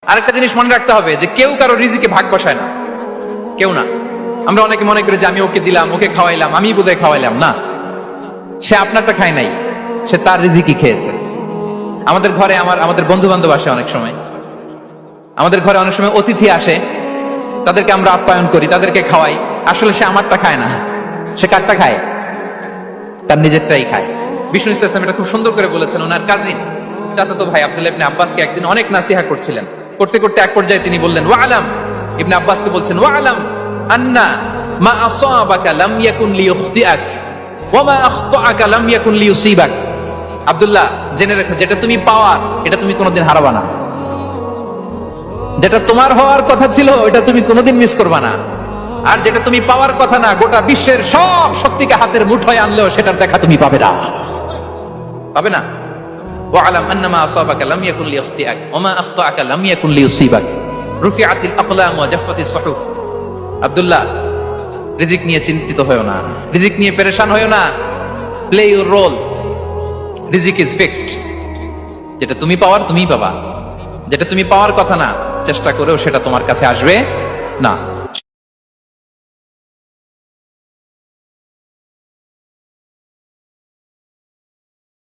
আরেকটা জিনিস মনে রাখতে হবে যে কেউ কারো রিজিকে ভাগ বসায় না, কেউ না। আমরা অনেকে মনে করি যে আমি ওকে দিলাম, ওকে খাওয়াইলাম, আমি বোধহয় খাওয়াইলাম। না, সে আপনারটা খায় নাই, সে তার রিজিকই খেয়েছে। আমাদের ঘরে আমাদের বন্ধু বান্ধব আসে অনেক সময়, আমাদের ঘরে অনেক সময় অতিথি আসে, তাদেরকে আমরা আপ্যায়ন করি, তাদেরকে খাওয়াই। আসলে সে আমারটা খায় না, সে কারটা খায়? তার নিজেরটাই খায়। বিষ্ণু ইসলাম এটা খুব সুন্দর করে বলেছেন। ওনার কাজিন চাচাতো ভাই আব্দুল্লাহ ইবনে আব্বাসকে একদিন অনেক নাসিহা করছিলেন। করতে করতে এক পর্যায়ে তিনি বললেন, ওয়া আলাম, ইবনে আব্বাসকে বলছেন, ওয়া আলাম আন্না মা আসাবাকা লাম ইয়াকুন লিইখতিআক ওয়া মা আখতাআকা লাম ইয়াকুন লিইউসিবাক। আব্দুল্লাহ, জেনে রাখো, যেটা তুমি পাওয়ার এটা তুমি কোনোদিন হারাবা না। যেটা তোমার হওয়ার কথা ছিল ওটা তুমি কোনোদিন মিস করবা না। আর যেটা তুমি পাওয়ার কথা না, গোটা বিশ্বের সব শক্তিকে হাতের মুঠোয় আনলেও সেটার দেখা তুমি পাবে না, পাবে না। ওয়ালাম আন্নামা আসাবাকা লাম ইয়াকুন লিইখতিআক ওয়া মা আখতাআকা লাম ইয়াকুন লিইউসিবাক রুফিআতিল আকলাম ওয়া জাফফাতিস সুহুফ। আব্দুল্লাহ, রিজিক নিয়ে চিন্তিত হয়ো না, রিজিক নিয়ে পেরেশান হয়ো না। প্লে ইউর রোল, রিজিক ইজ ফিক্সড। যেটা তুমি পাওয়ার তুমিই পাবা, যেটা তুমি পাওয়ার কথা না চেষ্টা করেও সেটা তোমার কাছে আসবে না।